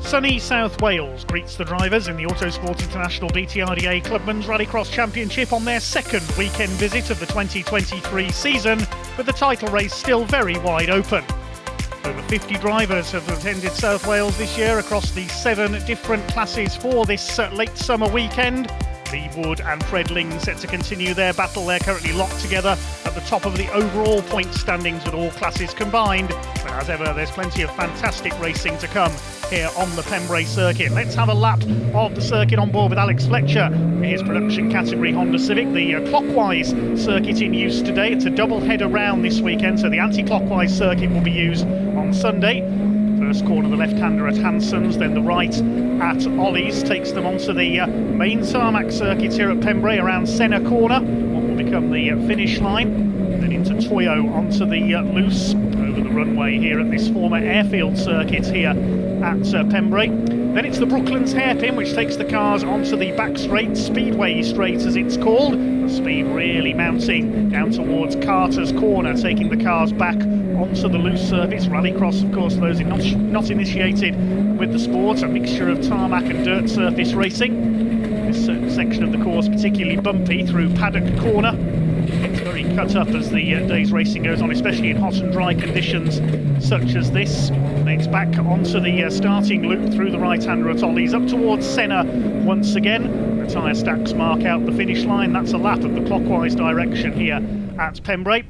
Sunny South Wales greets the drivers in the Autosport International BTRDA Clubmen's Rallycross Championship on their second weekend visit of the 2023 season, with the title race still very wide open. Over 50 drivers have attended South Wales this year across the 7 different classes for this late summer weekend. Lee Wood and Fred Ling set to continue their battle. They're currently locked together at the top of the overall point standings with all classes combined. But as ever, there's plenty of fantastic racing to come here on the Pembrey circuit. Let's have a lap of the circuit on board with Alex Fletcher, his production category Honda Civic. The clockwise circuit in use today. It's a double header round this weekend, so the anti-clockwise circuit will be used on Sunday. First corner, the left-hander at Hanson's, then the right at Ollie's takes them onto the main tarmac circuit here at Pembrey around Senna Corner, what will become the finish line. Then into Toyo onto the loose over the runway here at this former airfield circuit here at Pembrey. Then it's the Brooklands hairpin, which takes the cars onto the back straight, Speedway straight as it's called. The speed really mounting down towards Carter's Corner, taking the cars back onto the loose surface. Rallycross, of course, those not initiated with the sport, a mixture of tarmac and dirt surface racing. This section of the course particularly bumpy through Paddock Corner. It's very cut up as the day's racing goes on, especially in hot and dry conditions such as this. And it's back onto the starting loop through the right-hander at Ollie's, up towards Senna once again. The tyre stacks mark out the finish line. That's a lap of the clockwise direction here at Pembrey.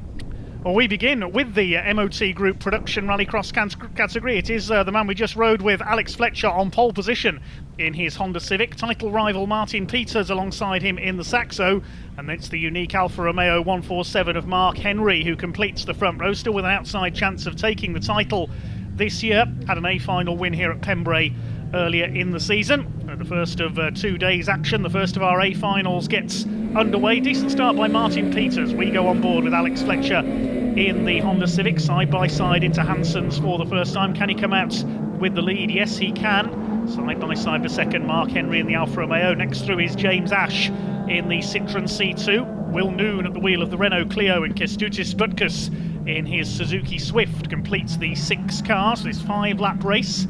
Well, we begin with the MOT Group Production Rallycross category. It is the man we just rode with, Alex Fletcher, on pole position in his Honda Civic. Title rival Martin Peters alongside him in the Saxo. And it's the unique Alfa Romeo 147 of Mark Henry who completes the front row, still with an outside chance of taking the title this year. Had an A-final win here at Pembrey earlier in the season. The first of 2 days action, the first of our A-finals gets underway. Decent start by Martin Peters. We go on board with Alex Fletcher in the Honda Civic, side by side into Hanson's for the first time. Can he come out with the lead? Yes, he can. Side by side for second, Mark Henry in the Alfa Romeo. Next through is James Ash in the Citroen C2. Will Noon at the wheel of the Renault Clio, and Kestutis Butkus in his Suzuki Swift completes the 6 cars. This 5-lap race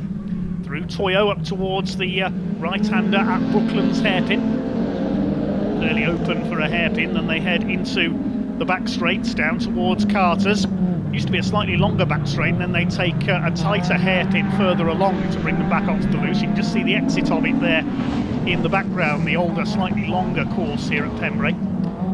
through Toyo up towards the right-hander at Brooklands hairpin. Clearly open for a hairpin, then they head into the back straights down towards Carter's. Used to be a slightly longer back straight, and then they take a tighter hairpin further along to bring them back onto the loose. You can just see the exit of it there in the background, the older, slightly longer course here at Pembrey.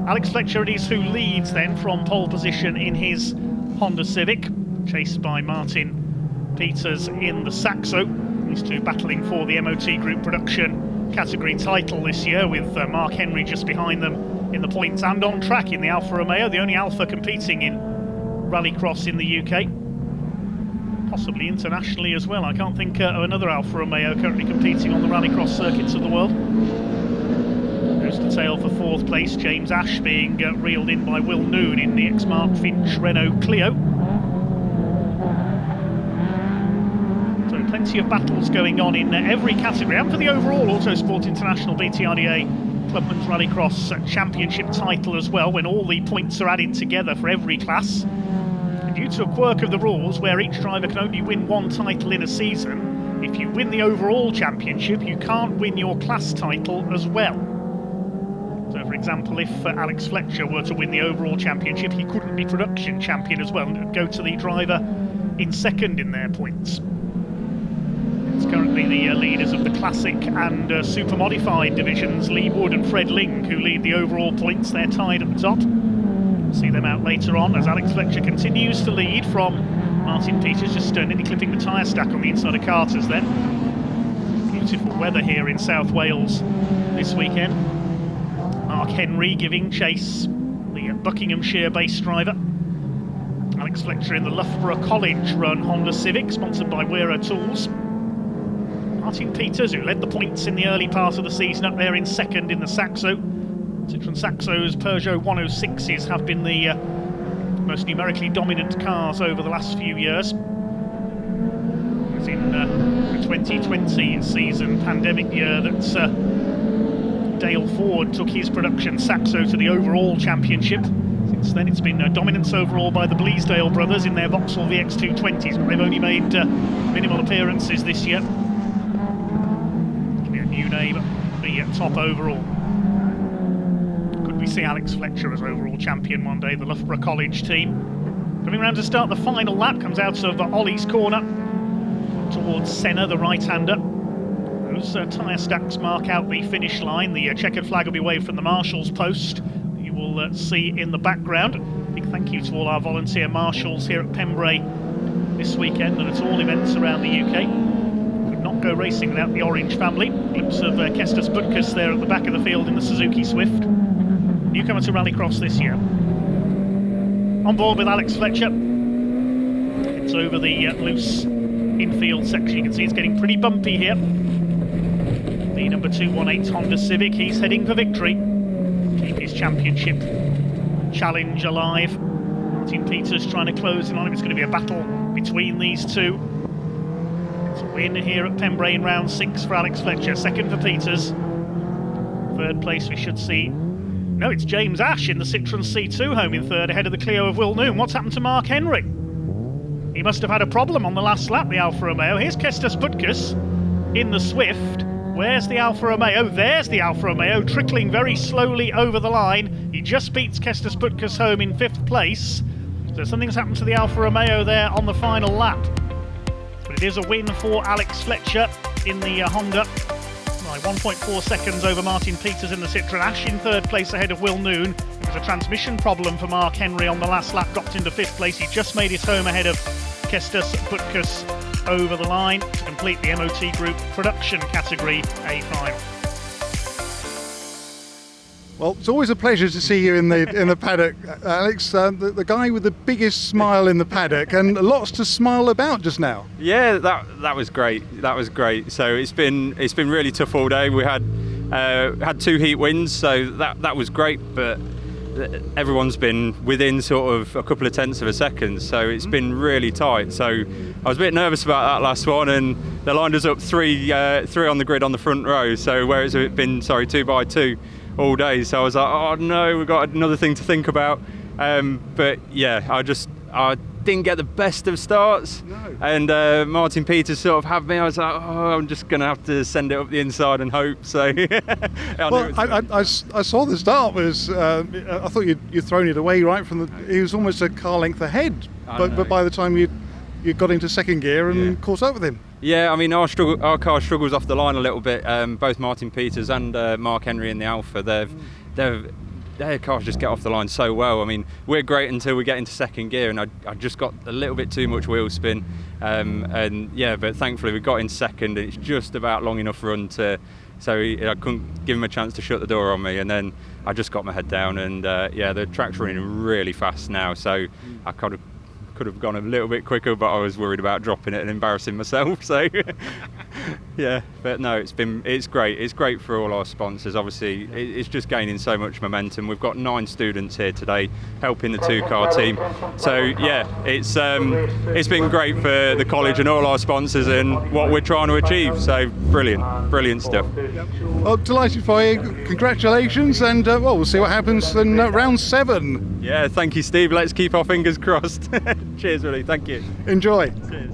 Alex Fletcher it is who leads then from pole position in his Honda Civic, chased by Martin Peters in the Saxo. These two battling for the MOT Group Production category title this year, with Mark Henry just behind them in the points and on track in the Alfa Romeo, the only Alfa competing in Rallycross in the UK, possibly internationally as well. I can't think of another Alfa Romeo currently competing on the Rallycross circuits of the world. Goes to tail for 4th place, James Ash being reeled in by Will Noon in the X-Mark Finch Renault Clio. So plenty of battles going on in every category, and for the overall Autosport International BTRDA Clubmen's Rallycross Championship title as well, when all the points are added together for every class. And due to a quirk of the rules where each driver can only win 1 title in a season, if you win the overall championship, you can't win your class title as well. So, for example, if Alex Fletcher were to win the overall championship, he couldn't be production champion as well, and it would go to the driver in second in their points. It's currently the leaders of the Classic and Super Modified divisions, Lee Wood and Fred Ling, who lead the overall points. They're tied at the top. We'll see them out later on as Alex Fletcher continues to lead from Martin Peters, just nearly clipping the tyre stack on the inside of Carter's then. Beautiful weather here in South Wales this weekend. Mark Henry giving chase, the Buckinghamshire-based driver. Alex Fletcher in the Loughborough College run Honda Civic, sponsored by Wearer Tools. Martin Peters, who led the points in the early part of the season, up there in second in the Saxo. Citroen Saxo's Peugeot 106s have been the most numerically dominant cars over the last few years. As in the 2020 season, pandemic year, that Dale Ford took his production Saxo to the overall championship. Since then it's been dominance overall by the Bleasdale brothers in their Vauxhall VX220s, but they've only made minimal appearances this year. new name, the top overall. Could we see Alex Fletcher as overall champion one day, the Loughborough College team? Coming round to start the final lap, comes out of Ollie's corner towards Senna, the right-hander. Those tyre stacks mark out the finish line. The checkered flag will be waved from the marshal's post. You will see in the background. Big thank you to all our volunteer marshals here at Pembrey this weekend and at all events around the UK. Could not go racing without the Orange family. Glimpse of Kestas Butkus there at the back of the field in the Suzuki Swift. Newcomer to Rallycross this year. On board with Alex Fletcher. It's over the loose infield section. You can see it's getting pretty bumpy here. The number 218 Honda Civic, he's heading for victory. Keep his championship challenge alive. Martin Peters trying to close in on him. It's going to be a battle between these two. It's a win here at Pembrey in round 6 for Alex Fletcher. Second for Peters. Third place we should see. No, it's James Ash in the Citroen C2 home in third, ahead of the Clio of Will Noon. What's happened to Mark Henry? He must have had a problem on the last lap, the Alfa Romeo. Here's Kestas Butkus in the Swift. Where's the Alfa Romeo? There's the Alfa Romeo, trickling very slowly over the line. He just beats Kestas Butkus home in 5th place. So something's happened to the Alfa Romeo there on the final lap. But it is a win for Alex Fletcher in the Honda. By 1.4 seconds over Martin Peters in the Citroen. Ash in 3rd place ahead of Will Noon. It was a transmission problem for Mark Henry on the last lap, dropped into 5th place. He just made his home ahead of Kestas Butkus over the line to complete the MOT Group production category A final. Well, it's always a pleasure to see you in the paddock, Alex. The guy with the biggest smile in the paddock, and lots to smile about just now. Yeah, that was great. That was great. So it's been really tough all day. We had 2 heat wins, so that was great. But everyone's been within sort of a couple of tenths of a second, so it's been really tight. So I was a bit nervous about that last one, and they lined us up three on the grid on the front row. So whereas it's been 2 by 2 all day, so I was like, oh no, we've got another thing to think about. But yeah, I didn't get the best of starts. No. And Martin Peters sort of had me. I was like, oh, I'm just going to have to send it up the inside and hope. So I saw the start was I thought you'd thrown it away right from the. He was almost a car length ahead, but by the time you got into second gear and caught up with him. Yeah, I mean our car struggles off the line a little bit. Both Martin Peters and Mark Henry in the Alfa, their cars just get off the line so well. I mean, we're great until we get into second gear, and I just got a little bit too much wheel spin. But thankfully we got in second, and it's just about long enough run so I couldn't give him a chance to shut the door on me, and then I just got my head down, and the track's running really fast now, so I could have gone a little bit quicker, but I was worried about dropping it and embarrassing myself. So yeah, but no, it's great. It's great for all our sponsors. Obviously, it's just gaining so much momentum. We've got 9 students here today helping the 2-car team. So yeah, it's been great for the college and all our sponsors and what we're trying to achieve. So brilliant stuff. Well, delighted for you. Congratulations, and we'll see what happens in round 7. Yeah, thank you, Steve. Let's keep our fingers crossed. Cheers, Willie. Thank you. Enjoy. Cheers.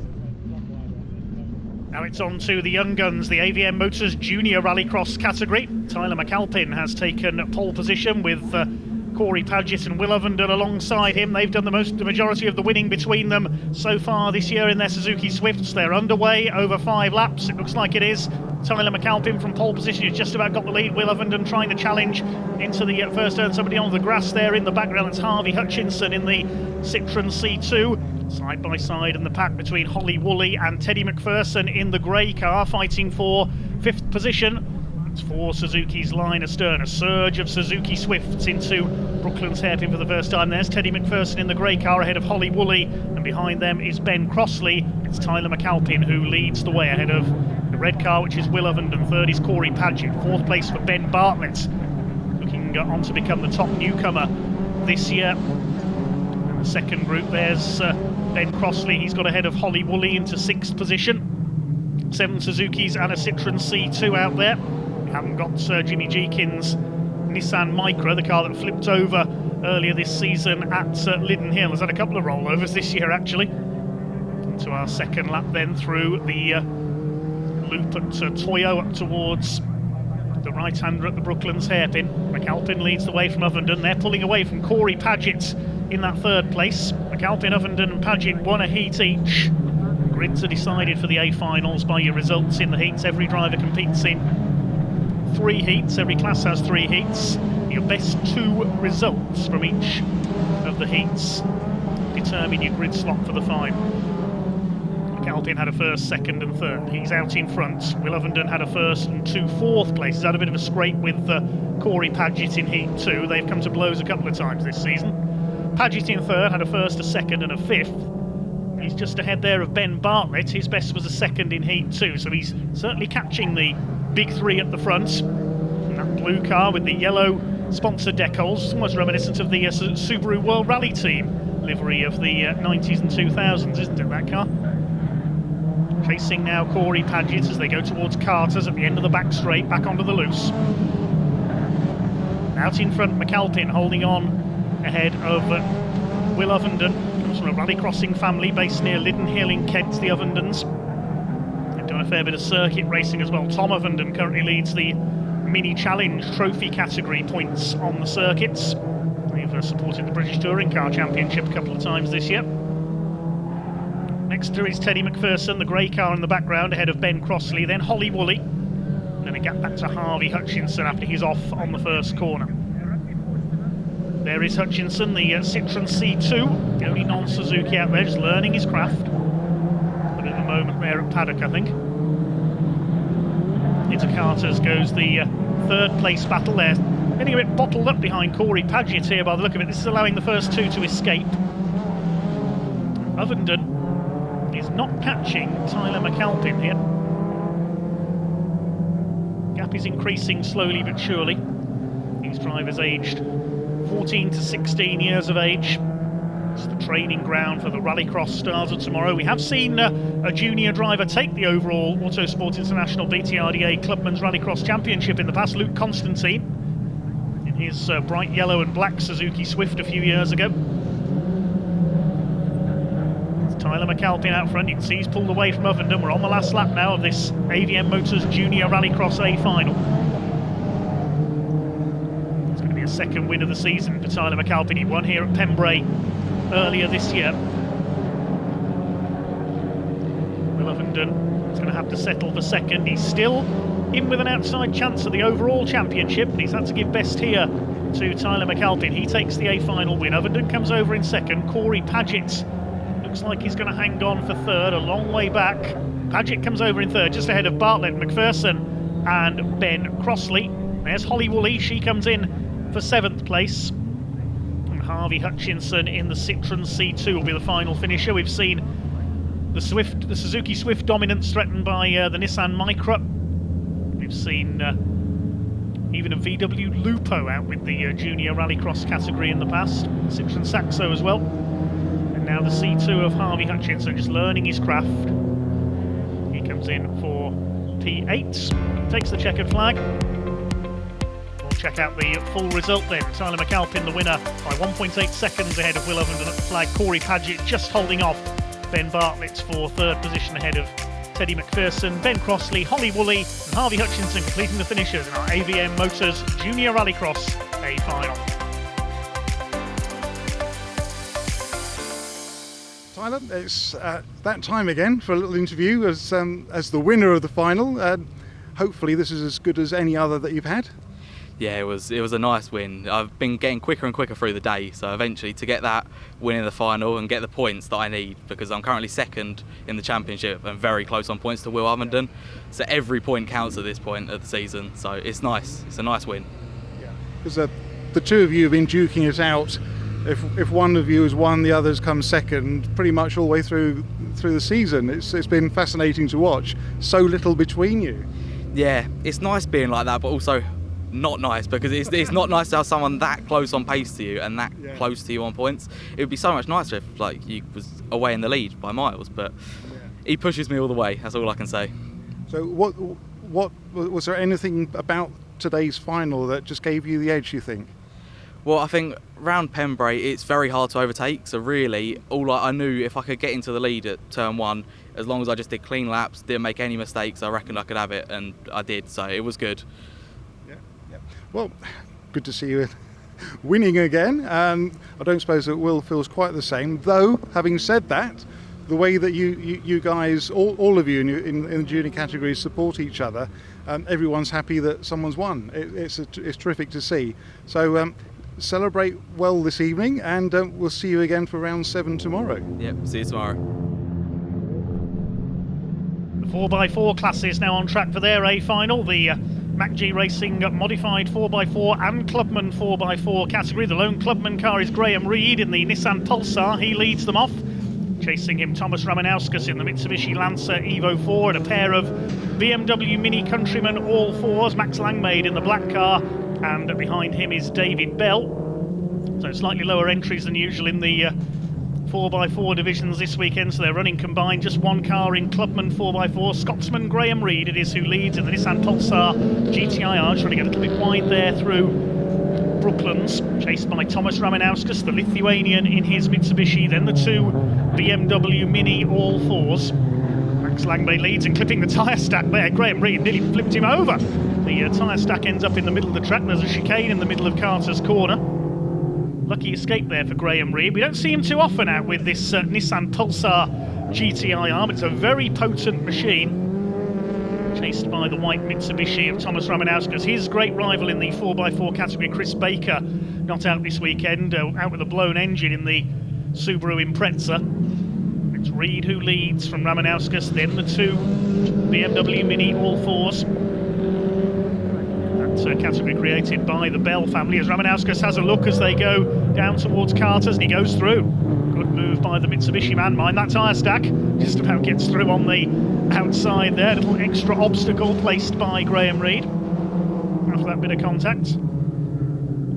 Now it's on to the young guns, the AVM Motors Junior Rallycross category. Tyler McAlpin has taken pole position with Corey Padgett and Will Ovenden alongside him. They've done the majority of the winning between them so far this year in their Suzuki Swifts. They're underway over 5 laps, it looks like it is. Tyler McAlpin from pole position has just about got the lead. Will Ovenden trying to challenge into the first turn. Somebody on the grass there in the background. It's Harvey Hutchinson in the Citroen C2. Side by side in the pack between Holly Woolley and Teddy McPherson in the grey car, fighting for 5th position. It's for Suzuki's line astern. A surge of Suzuki Swifts into Brooklands hairpin for the first time. There's Teddy McPherson in the grey car ahead of Holly Woolley, and behind them is Ben Crossley. It's Tyler McAlpin who leads the way ahead of the red car, which is Will Ovenden. Third is Corey Padgett. 4th place for Ben Bartlett, looking on to become the top newcomer this year. And the second group, there's Ben Crossley. He's got ahead of Holly Woolley into 6th position. 7 Suzukis and a Citroen C2 out there. We haven't got Jimmy Jeekins' Nissan Micra, the car that flipped over earlier this season at Liddon Hill. Has had a couple of rollovers this year, actually. Into our second lap then through the loop at Toyo up towards the right-hander at the Brooklands hairpin. McAlpin leads the way from Ovenden. They're pulling away from Corey Paget in that third place. McAlpin, Ovenden and Paget won a heat each. Grids are decided for the A finals by your results in the heats. Every driver competes in 3 heats. Every class has 3 heats. Your best 2 results from each of the heats determine your grid slot for the final. McAlpin had a first, second and third. He's out in front. Will Ovenden had a first and 2 fourth places. Had a bit of a scrape with Corey Paget in heat 2. They've come to blows a couple of times this season. Paget in third had a first, a second and a fifth. He's just ahead there of Ben Bartlett. His best was a second in heat 2, so he's certainly catching the big 3 at the front. And that blue car with the yellow sponsor decals, almost reminiscent of the Subaru World Rally Team livery of the 90s and 2000s, isn't it, that car? Chasing now Corey Paget as they go towards Carter's at the end of the back straight, back onto the loose. Out in front, McAlpin holding on ahead of Will Ovenden. Comes from a rallycrossing family based near Liddon Hill in Kent, the Ovendens. They've done a fair bit of circuit racing as well. Tom Ovenden currently leads the Mini Challenge Trophy category points on the circuits. They've supported the British Touring Car Championship a couple of times this year. Next to is Teddy McPherson, the grey car in the background, ahead of Ben Crossley, then Holly Woolley. Then a gap back to Harvey Hutchinson after he's off on the first corner. There is Hutchinson, the Citroen C2, the only non-Suzuki out there, just learning his craft. But at the moment there at paddock, I think. Into Carter's goes the third place battle there. Getting a bit bottled up behind Corey Paget here by the look of it. This is allowing the first 2 to escape. Ovenden is not catching Tyler McAlpin here. Gap is increasing slowly but surely. These drivers aged 14 to 16 years of age. It's the training ground for the Rallycross stars of tomorrow. We have seen a junior driver take the overall Autosport International BTRDA Clubman's Rallycross Championship in the past, Luke Constantine, in his bright yellow and black Suzuki Swift a few years ago. Tyler McAlpin out front. You can see he's pulled away from Ovenden. We're on the last lap now of this AVM Motors Junior Rallycross A final. It's going to be a second win of the season for Tyler McAlpin. He won here at Pembrey earlier this year. Will Ovenden is going to have to settle for second. He's still in with an outside chance of the overall championship, but he's had to give best here to Tyler McAlpin. He takes the A final win. Ovenden comes over in second. Corey Paget looks like he's going to hang on for third, a long way back. Paget comes over in third, just ahead of Bartlett, McPherson and Ben Crossley. There's Holly Woolley, she comes in for 7th place. And Harvey Hutchinson in the Citroen C2 will be the final finisher. We've seen the Suzuki Swift dominance threatened by the Nissan Micra. We've seen even a VW Lupo out with the junior rallycross category in the past. Citroen Saxo as well. Now the C2 of Harvey Hutchinson just learning his craft. He comes in for P8, takes the checkered flag. We'll check out the full result then. Tyler McAlpin the winner by 1.8 seconds ahead of Will Ovenden at the flag. Corey Paget just holding off Ben Bartlett for third position ahead of Teddy McPherson, Ben Crossley, Holly Woolley and Harvey Hutchinson completing the finishers in our AVM Motors Junior Rallycross A final. Tyler, it's that time again for a little interview as the winner of the final. Hopefully this is as good as any other that you've had. Yeah, it was a nice win. I've been getting quicker and quicker through the day, so eventually to get that win in the final and get the points that I need, because I'm currently second in the championship and very close on points to Will Ovenden. So every point counts at this point of the season, so it's nice. It's a nice win. Yeah, because the two of you have been duking it out. If one of you has won, the others come second, pretty much all the way through the season. It's been fascinating to watch. So little between you. Yeah, it's nice being like that, but also not nice, because it's not nice to have someone that close on pace to you and that close to you on points. It would be so much nicer if he was away in the lead by miles, but he pushes me all the way. That's all I can say. So what was there anything about today's final that just gave you the edge, you think? Well, I think round Pembrey it's very hard to overtake, so really I knew if I could get into the lead at turn 1, as long as I just did clean laps, didn't make any mistakes, I reckon I could have it, and I did, so it was good. Well, good to see you winning again. I don't suppose that Will feels quite the same, though, having said that, the way that you guys, all of you in the junior categories support each other, everyone's happy that someone's won. It's terrific to see. So celebrate well this evening, and we'll see you again for round 7 tomorrow. Yep, see you tomorrow. The 4x4 class is now on track for their A final. The MacG Racing Modified 4x4 and Clubman 4x4 category. The lone Clubman car is Graham Reed in the Nissan Pulsar. He leads them off. Chasing him, Thomas Ramanauskas in the Mitsubishi Lancer Evo 4, and a pair of BMW Mini Countryman All 4s, Max Langmaid in the black car, and behind him is David Bell. So slightly lower entries than usual in the 4x4 divisions this weekend, so they're running combined. Just one car in Clubman 4x4. Scotsman Graham Reed it is who leads in the Nissan Pulsar GTIR, trying to get a little bit wide there through Brooklands, chased by Thomas Ramanauskas, the Lithuanian in his Mitsubishi, then the two BMW Mini All 4s. Max Langmaid leads and clipping the tyre stack there. Graham Reed nearly flipped him over. The tyre stack ends up in the middle of the track. There's a chicane in the middle of Carter's Corner. Lucky escape there for Graham Reed. We don't see him too often out with this Nissan Pulsar GTIR, but it's a very potent machine. Chased by the white Mitsubishi of Thomas Ramanauskas. His great rival in the 4x4 category, Chris Baker, not out this weekend, out with a blown engine in the Subaru Impreza. It's Reed who leads from Ramanauskas, then the two BMW Mini All 4s. That's a category created by the Bell family, as Ramanauskas has a look as they go down towards Carter's, and he goes through. Good move by the Mitsubishi man. Mind that tyre stack, just about gets through on the outside there. A little extra obstacle placed by Graham Reed after that bit of contact.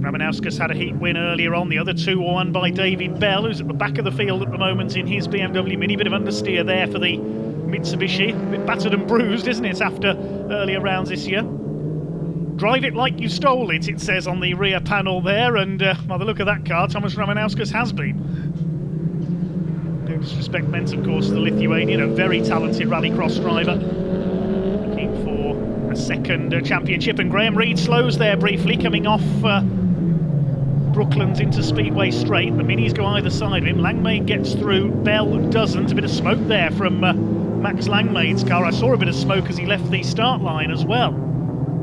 Ramanauskas had a heat win earlier on. The other two were won by David Bell, who's at the back of the field at the moment in his BMW Mini. Bit of understeer there for the Mitsubishi. A bit battered and bruised, isn't it, after earlier rounds this year? Drive it like you stole it, it says on the rear panel there, and by the look of that car, Thomas Ramanauskas has been. No disrespect meant, of course, to the Lithuanian, a very talented rallycross driver, looking for a second championship. And Graham Reed slows there briefly, coming off Brooklands into Speedway Straight. The Minis go either side of him. Langmaid gets through, Bell doesn't. A bit of smoke there from Max Langmaid's car. I saw a bit of smoke as he left the start line as well.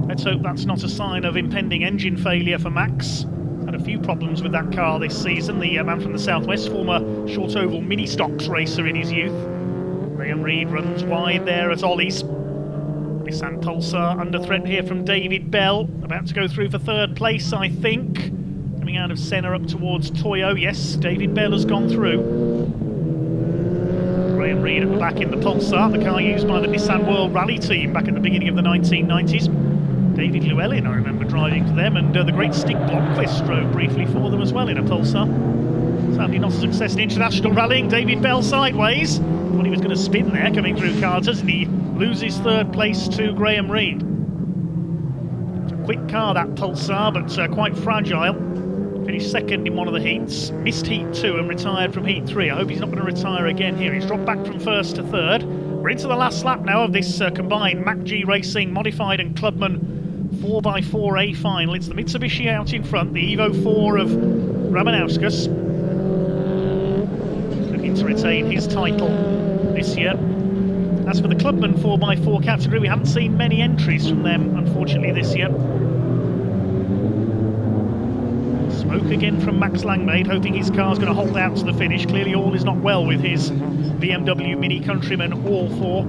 Let's hope that's not a sign of impending engine failure for Max. Had a few problems with that car this season. The man from the southwest, former short oval mini stocks racer in his youth. Graham Reed runs wide there at Ollie's. Nissan Pulsar under threat here from David Bell, about to go through for third place, I think. Coming out of Senna up towards Toyo. Yes, David Bell has gone through. Graham Reed at the back in the Pulsar, the car used by the Nissan World Rally team back at the beginning of the 1990s. David Llewellyn, I remember driving for them, and the great Stig Blomqvist drove briefly for them as well in a Pulsar. Sadly not a success in international rallying. David Bell sideways. Thought he was going to spin there coming through Carter's, and he loses third place to Graham Reed. It's a quick car, that Pulsar, but quite fragile. Finished second in one of the heats, missed heat 2 and retired from heat 3. I hope he's not going to retire again here. He's dropped back from first to third. We're into the last lap now of this combined MacG Racing Modified and Clubman 4x4A final. It's the Mitsubishi out in front, the Evo 4 of Ramanauskas, looking to retain his title this year. As for the Clubman 4x4 category, we haven't seen many entries from them, unfortunately, this year. Smoke again from Max Langmaid, hoping his car's going to hold out to the finish. Clearly all is not well with his BMW Mini Countryman All 4.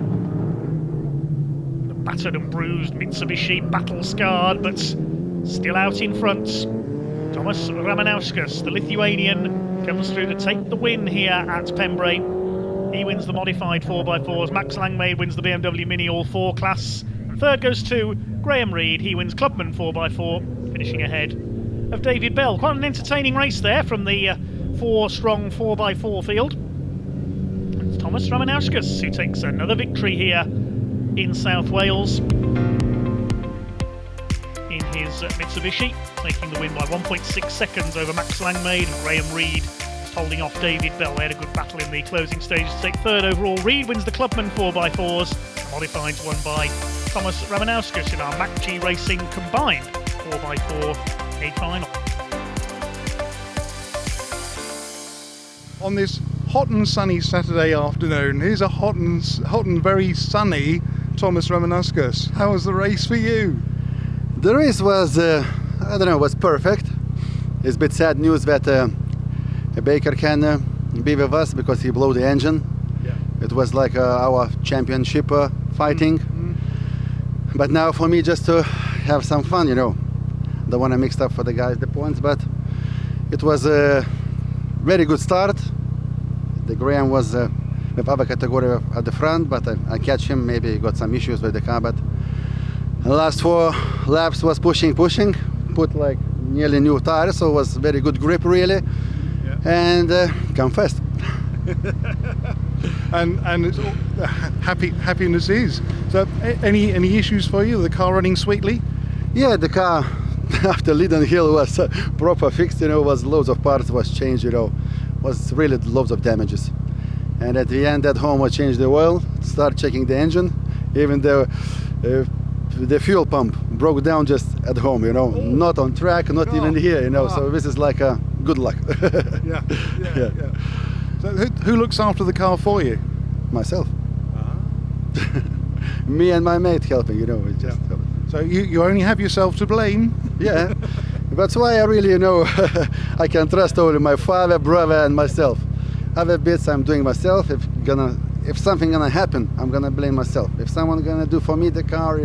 The battered and bruised Mitsubishi, battle-scarred, but still out in front. Thomas Ramanauskas, the Lithuanian, comes through to take the win here at Pembrey. He wins the modified 4x4s. Max Langmaid wins the BMW Mini All 4 class. And third goes to Graham Reed. He wins Clubman 4x4, finishing ahead of David Bell. Quite an entertaining race there from the 4-strong 4x4 field. It's Thomas Ramanauskas who takes another victory here in South Wales in his Mitsubishi, making the win by 1.6 seconds over Max Langmaid, and Graham Reed holding off David Bell. They had a good battle in the closing stages to take third overall. Reed wins the Clubman 4x4s, the modifieds won by Thomas Ramanauskas in our MacG Racing combined 4x4 A final. On this hot and sunny Saturday afternoon, here's a hot and very sunny Thomas Romanuskas. How was the race for you? The race was, was perfect. It's a bit sad news that Baker can be with us because he blew the engine. Yeah. It was like our championship fighting. Mm-hmm. But now for me just to have some fun, Don't want to mix up for the guys the points, but it was a very good start. The Graham was with other category at the front, but I catch him. Maybe he got some issues with the car, but the last 4 laps was pushing, put like nearly new tires, so it was very good grip really, and come fast. and it's all, happiness is. So any issues for you? The car running sweetly? Yeah, the car after Leiden Hill was proper fixed, was loads of parts was changed, was really loads of damages. And at the end at home I changed the oil, start checking the engine, even though the fuel pump broke down just at home, not on track, not even here, so this is like a good luck. Yeah. So who looks after the car for you? Myself. Me and my mate helping, So you only have yourself to blame? Yeah, that's why I really, I can trust only my father, brother and myself. Other bits I'm doing myself. If something gonna happen, I'm gonna blame myself. If someone gonna do for me the car,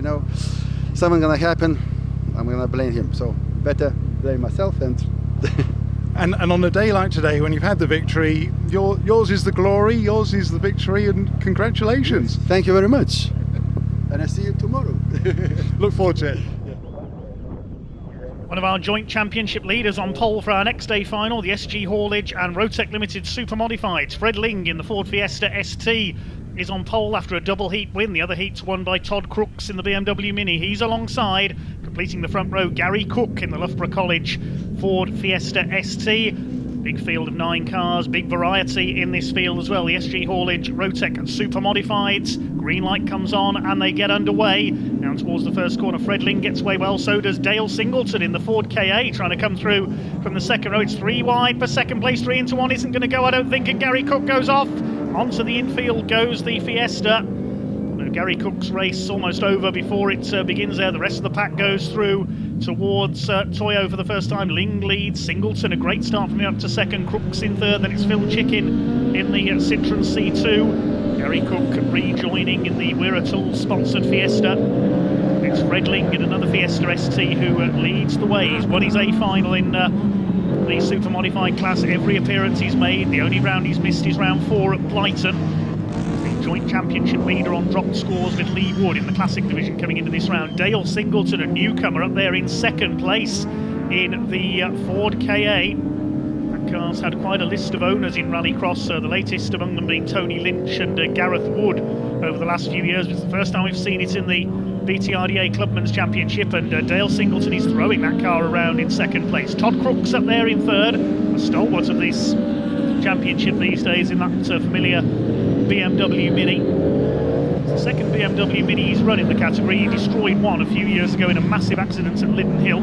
something gonna happen, I'm gonna blame him. So better blame myself and And on a day like today, when you've had the victory, yours is the glory, yours is the victory, and congratulations. Thank you very much. And I see you tomorrow. Look forward to it. One of our joint championship leaders on pole for our next day final, the SG Haulage and Rotec Limited Super Modifieds. Fred Ling in the Ford Fiesta ST is on pole after a double heat win. The other heat's won by Todd Crooks in the BMW Mini. He's alongside, completing the front row, Gary Cook in the Loughborough College Ford Fiesta ST. Big field of 9 cars, big variety in this field as well. The SG Haulage, Rotec and Super Modifieds. Green light comes on and they get underway. Now towards the first corner, Fred Ling gets away well, so does Dale Singleton in the Ford KA, trying to come through from the second row. It's 3 wide for second place, 3 into 1 isn't going to go, I don't think, and Gary Cook goes off. Onto the infield goes the Fiesta. Gary Cook's race almost over before it begins there. The rest of the pack goes through towards Toyo for the first time. Ling leads, Singleton a great start from him up to second, Crooks in third, then it's Phil Chicken in the Citroen C2. Gary Cook rejoining in the Wirral sponsored Fiesta. It's Fred Ling in another Fiesta ST who leads the way. He's won his A final in the Super Modified class. Every appearance he's made. The only round he's missed is round 4 at Blyton. Joint championship leader on dropped scores with Lee Wood in the classic division coming into this round. Dale Singleton, a newcomer, up there in second place in the Ford KA. That car's had quite a list of owners in Rallycross, the latest among them being Tony Lynch and Gareth Wood over the last few years. It's the first time we've seen it in the BTRDA Clubman's Championship, and Dale Singleton is throwing that car around in second place. Todd Crooks up there in third, a stalwart of this championship these days in that familiar BMW Mini. It's the second BMW Mini he's run in the category. He destroyed one a few years ago in a massive accident at Leiden Hill.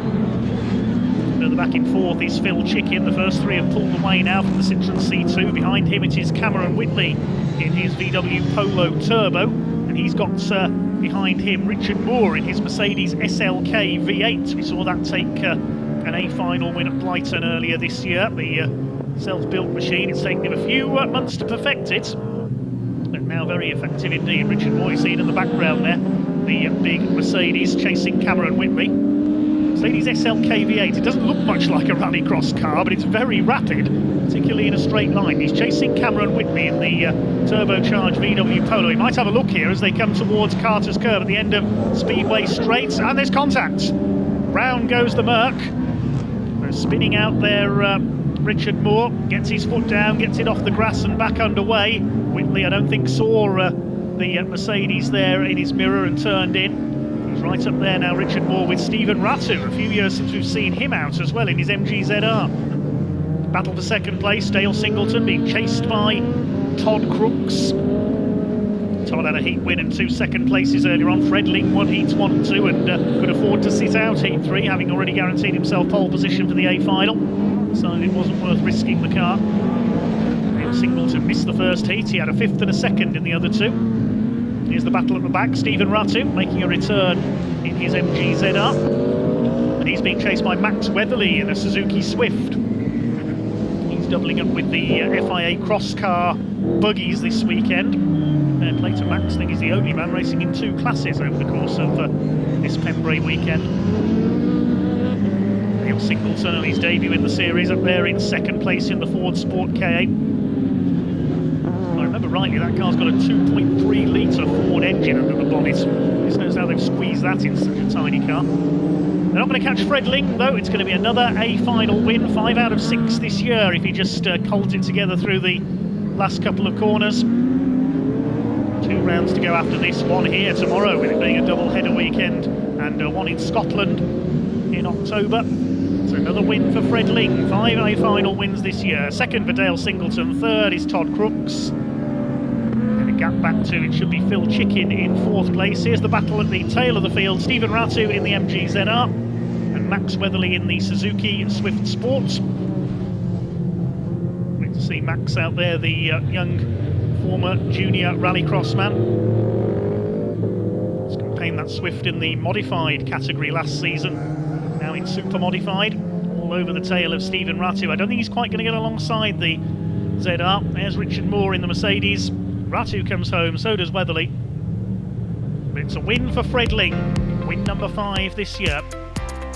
Further back in fourth is Phil Chicken. The first 3 have pulled away now from the Citroen C2. Behind him it is Cameron Whitley in his VW Polo Turbo, and he's got behind him Richard Moore in his Mercedes SLK V8. We saw that take an A final win at Blyton earlier this year. The self-built machine, it's taken him a few months to perfect it, but now very effective indeed. Richard Moore seen in the background there, the big Mercedes chasing Cameron Whitley. Mercedes SLK V8, it doesn't look much like a rallycross car, but it's very rapid, particularly in a straight line. He's chasing Cameron Whitley in the turbocharged VW Polo. He might have a look here as they come towards Carter's Curve at the end of Speedway Straight, and there's contact. Round goes the Merc. They're spinning out there. Richard Moore gets his foot down, gets it off the grass and back underway. Whitley, I don't think, saw the Mercedes there in his mirror and turned in. He's right up there now, Richard Moore, with Stephen Ratu. A few years since we've seen him out as well in his MGZR. Battle for second place, Dale Singleton being chased by Todd Crooks. Todd had a heat win and 2 second places earlier on. Fred Ling won heats 1 and 2 and could afford to sit out heat 3, having already guaranteed himself pole position for the A final. So it wasn't worth risking the car. Dale Singleton missed the first heat. He had a 5th and a 2nd in the other 2. Here's the battle at the back. Stephen Ratu making a return in his MG ZR. And he's being chased by Max Weatherly in a Suzuki Swift. He's doubling up with the FIA cross car buggies this weekend. Fair play to Max. I think he's the only man racing in 2 classes over the course of this Pembrey weekend. Dale Singleton on his debut in the series up there in 2nd place in the Ford Sport K8. If I remember rightly, that car's got a 2.3 litre Ford engine under the bonnet. Who knows how they've squeezed that in such a tiny car. They're not going to catch Fred Ling though. It's going to be another A final win, 5 out of 6 this year if he just holds it together through the last couple of corners. 2 rounds to go after this, 1 here tomorrow with it being a double header weekend, and 1 in Scotland in October. So another win for Fred Ling, 5 A final wins this year. 2nd for Dale Singleton, 3rd is Todd Crooks. And a gap back to, it should be Phil Chicken in 4th place. Here's the battle at the tail of the field. Stephen Ratu in the MG ZR and Max Weatherly in the Suzuki Swift Sports. Great to see Max out there, the young former junior rallycross man. He's campaigned that Swift in the modified category last season. Now in super modified, all over the tail of Stephen Ratu. I don't think he's quite going to get alongside the ZR. There's Richard Moore in the Mercedes. Ratu comes home, so does Weatherly. But it's a win for Fred Ling, win number 5 this year.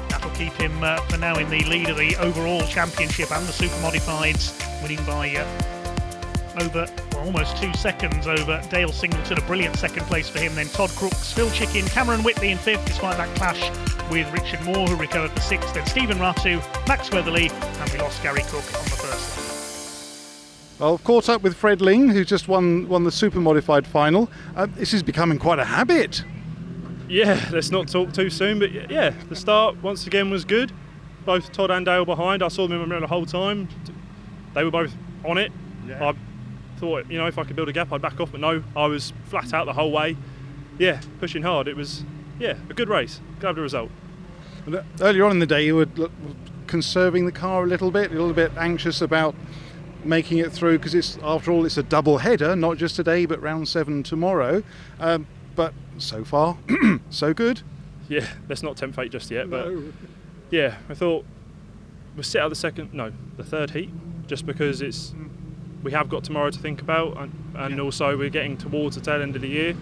That'll keep him for now in the lead of the overall championship and the super modifieds, winning by almost 2 seconds over Dale Singleton. A brilliant 2nd place for him. Then Todd Crooks, Phil Chicken, Cameron Whitley in 5th, despite that clash with Richard Moore, who recovered for 6th. Then Stephen Ratu, Max Weatherly, and we lost Gary Cook on the first lap. Well, I've caught up with Fred Ling, who just won the super modified final. This is becoming quite a habit. Yeah, let's not talk too soon, but yeah, the start once again was good. Both Todd and Dale behind. I saw them around the whole time. They were both on it. Yeah. I thought, if I could build a gap, I'd back off, but no, I was flat out the whole way. Yeah, pushing hard. It was, a good race. Glad with the result. Earlier on in the day, you were conserving the car a little bit anxious about making it through, because after all, it's a double header, not just today, but round 7 tomorrow. But so far, so good. Yeah, let's not tempt fate just yet. But yeah, I thought we'll sit out the 3rd heat, just because we have got tomorrow to think about, and also we're getting towards the tail end of the year,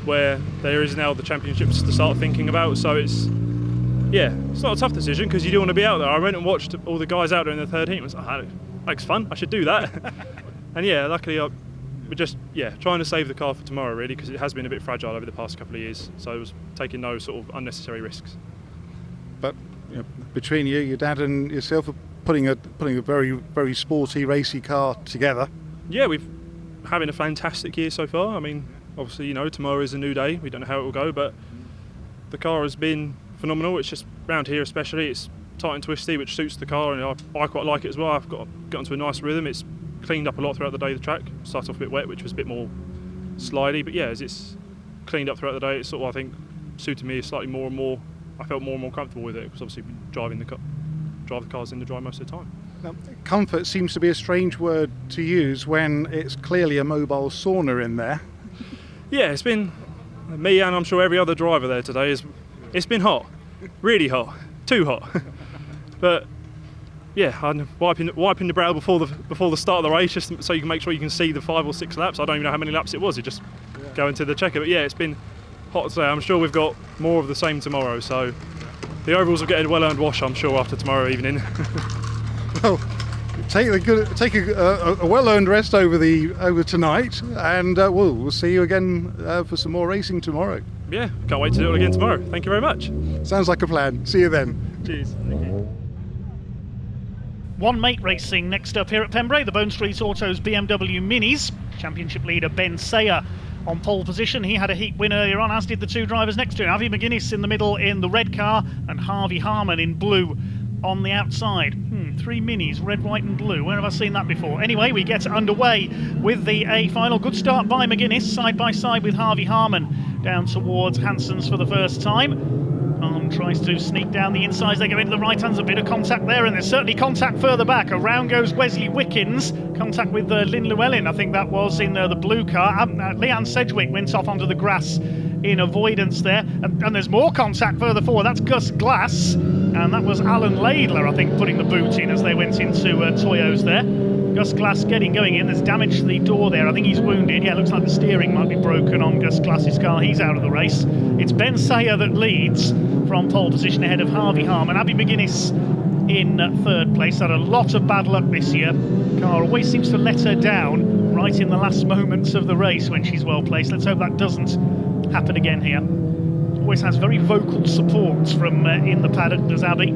where there is now the championships to start thinking about. So it's not a tough decision, because you do want to be out there. I went and watched all the guys out there in the 3rd heat and was like, that looks fun, I should do that. And luckily we're just trying to save the car for tomorrow, really, because it has been a bit fragile over the past couple of years. So I was taking no sort of unnecessary risks. But between you, your dad and yourself are putting a very, very sporty, racy car together. Yeah, we've having a fantastic year so far. I mean, obviously, tomorrow is a new day. We don't know how it will go, but the car has been phenomenal. It's just round here especially, it's tight and twisty, which suits the car, and I quite like it as well. I've got into a nice rhythm. It's cleaned up a lot throughout the day, the track. Started off a bit wet, which was a bit more slidey, but as it's cleaned up throughout the day, it's sort of, I think, suited me slightly more and more. I felt more and more comfortable with it, because obviously drive the cars in the dry most of the time. Now, comfort seems to be a strange word to use when it's clearly a mobile sauna in there. Yeah, it's been me, and I'm sure every other driver there today, it's been hot, really hot, too hot. But I'm wiping the brow before the start of the race, just so you can make sure you can see the 5 or 6 laps. I don't even know how many laps it was. It just go into the checker. But it's been hot today. I'm sure we've got more of the same tomorrow. So the overalls will get a well-earned wash, I'm sure, after tomorrow evening. Well, take a well-earned rest over tonight, and we'll see you again for some more racing tomorrow. Yeah, can't wait to do it again tomorrow. Thank you very much. Sounds like a plan. See you then. Cheers. Thank you. One mate racing next up here at Pembrey, the Bone Street Autos BMW Minis. Championship leader Ben Sayer on pole position. He had a heat win earlier on, as did the 2 drivers next to him. Avi McGuinness in the middle in the red car, and Harvey Harmon in blue on the outside. team. 3 minis, red, white and blue. Where have I seen that before? Anyway, we get underway with the A final. Good start by McGuinness, side by side with Harvey Harman. Down towards Hanson's for the first time. Tries to sneak down the inside. They go into the right hands. A bit of contact there, and there's certainly contact further back. Around goes Wesley Wickens. Contact with Lynn Llewellyn, I think that was, in the blue car. Leanne Sedgwick went off onto the grass in avoidance there. And there's more contact further forward. That's Gus Glass. And that was Alan Laidler, I think, putting the boot in as they went into Toyos there. Gus Glass getting going in. There's damage to the door there. I think he's wounded. Yeah, looks like the steering might be broken on Gus Glass's car. He's out of the race. It's Ben Sayer that leads from pole position ahead of Harvey Harman. Abby McGuinness in third place. Had a lot of bad luck this year. Car always seems to let her down right in the last moments of the race when she's well placed. Let's hope that doesn't happen again here. Always has very vocal support from in the paddock, does Abby.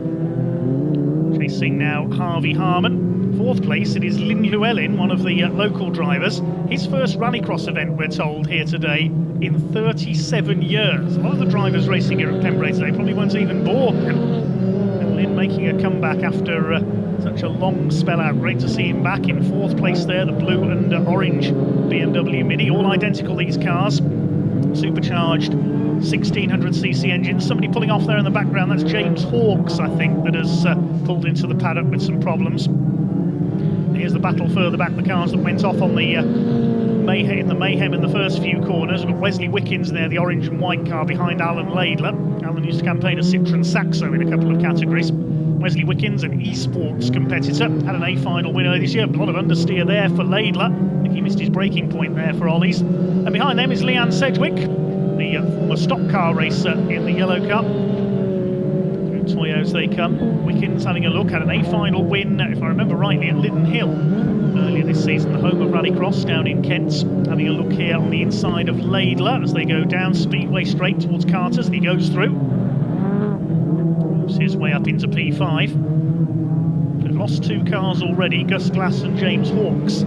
Chasing now Harvey Harman. Fourth place, it is Lynn Llewellyn, one of the local drivers. His first rallycross event, we're told, here today in 37 years. A lot of the drivers racing here at Pembrey today probably weren't even born then. And Lynn making a comeback after such a long spell out. Great to see him back in fourth place there, the blue and orange BMW Mini. All identical, these cars. Supercharged 1600cc engines. Somebody pulling off there in the background, that's James Hawkes, I think, that has pulled into the paddock with some problems. Here's the battle further back, the cars that went off on the mayhem in the first few corners. We've got Wesley Wickens there, the orange and white car behind Alan Laidler. Alan used to campaign a Citroen Saxo in a couple of categories. Wesley Wickens, an esports competitor, had an A final winner this year. A lot of understeer there for Laidler. I think he missed his braking point there for Ollie's. And behind them is Leanne Sedgwick, the former stock car racer in the yellow car. Toyos they come. Wickens having a look, had an A final win, if I remember rightly, at Liddon Hill earlier this season, the home of Rallycross down in Kent. Having a look here on the inside of Laidler as they go down Speedway straight towards Carter's, and he goes through. Moves his way up into P5. They've lost 2 cars already, Gus Glass and James Hawkes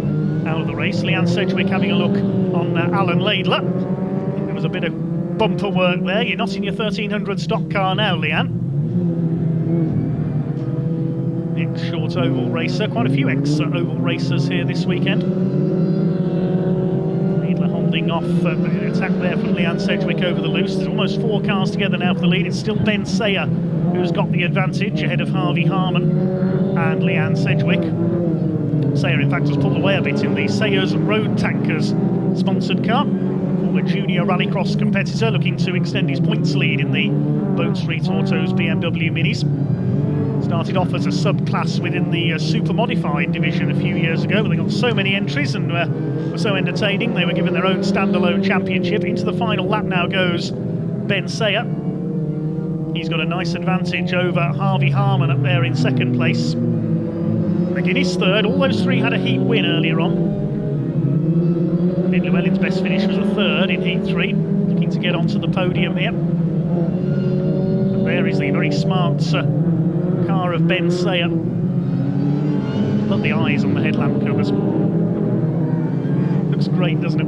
out of the race. Leanne Sedgwick having a look on Alan Laidler. I think there was a bit of bumper work there. You're not in your 1300 stock car now, Leanne. Ex-short oval racer, quite a few ex-oval racers here this weekend. Laidler holding off the attack there from Leanne Sedgwick over the loose. There's almost 4 cars together now for the lead. It's still Ben Sayer who's got the advantage ahead of Harvey Harman and Leanne Sedgwick. Sayer in fact has pulled away a bit in the Sayers Road Tankers sponsored car. Former junior rallycross competitor looking to extend his points lead in the Boat Street Autos BMW Minis. Started off as a subclass within the super modified division a few years ago, but they got so many entries and were so entertaining they were given their own standalone championship. Into the final lap now goes Ben Sayer. He's got a nice advantage over Harvey Harman up there in second place. McGuinness third. All those 3 had a heat win earlier on. Lynn Llewellyn's best finish was a third in heat 3, looking to get onto the podium here. And there is the very smart car of Ben Sayer. Love the eyes on the headlamp covers. Looks great, doesn't it?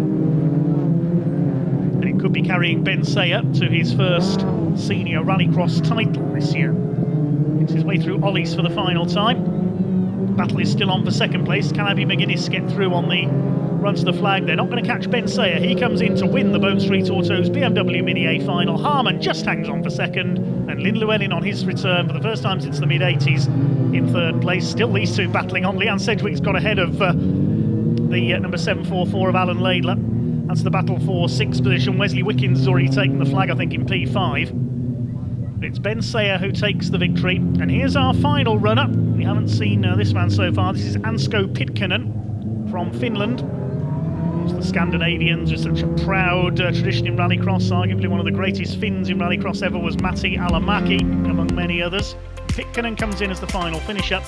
And it could be carrying Ben Sayer to his first senior rallycross title this year. Makes his way through Ollie's for the final time. Battle is still on for second place. Can Abby McGuinness get through on the run to the flag? They're not going to catch Ben Sayer. He comes in to win the Boat Street Autos BMW Mini A final. Harman just hangs on for second, and Lynn Llewellyn on his return for the first time since the mid-80s in third place. Still these 2 battling on. Leanne Sedgwick's got ahead of the number 744 of Alan Laidler. That's the battle for 6th position. Wesley Wickens has already taken the flag, I think, in P5. But it's Ben Sayer who takes the victory. And here's our final runner. We haven't seen this man so far. This is Ansko Pitkänen from Finland. The Scandinavians with such a proud tradition in rallycross. Arguably one of the greatest Finns in rallycross ever was Matti Alamäki, among many others. Pitkänen comes in as the final finisher.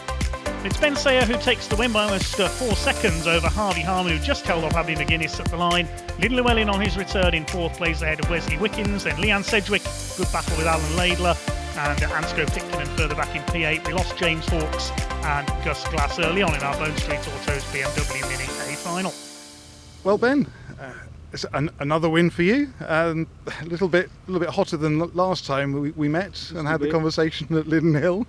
It's Ben Sayer who takes the win by almost 4 seconds over Harvey Harman, who just held off Abby McGuinness at the line. Lynn Llewellyn on his return in 4th place ahead of Wesley Wickens. Then Leanne Sedgwick, good battle with Alan Laidler. And Ansko Pitkänen further back in P8. We lost James Hawkes and Gus Glass early on in our Bone Street Autos BMW Mini A final. Well, Ben, it's another win for you. A little bit hotter than last time we met and had the conversation at Liddon Hill.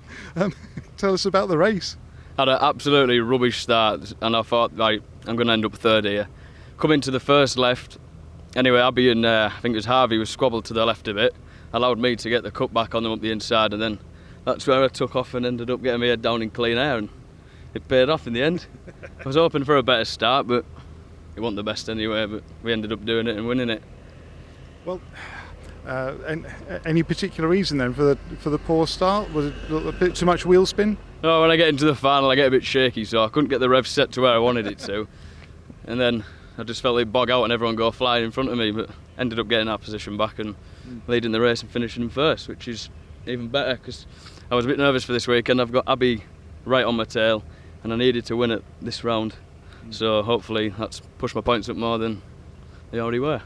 Tell us about the race. Had an absolutely rubbish start, and I thought, right, I'm going to end up third here. Coming to the first left, anyway, Abby and I think it was Harvey was squabbled to the left a bit, allowed me to get the cut back on them up the inside, and then that's where I took off and ended up getting my head down in clean air, and it paid off in the end. I was hoping for a better start, but it wasn't the best anyway, but we ended up doing it and winning it. Well, and any particular reason then for the poor start? Was it a bit too much wheel spin? No, when I get into the final I get a bit shaky, so I couldn't get the rev set to where I wanted it to. And then I just felt it bog out and everyone go flying in front of me, but ended up getting that position back and leading the race and finishing first, which is even better because I was a bit nervous for this weekend. I've got Abby right on my tail and I needed to win it this round, so hopefully that's pushed my points up more than they already were.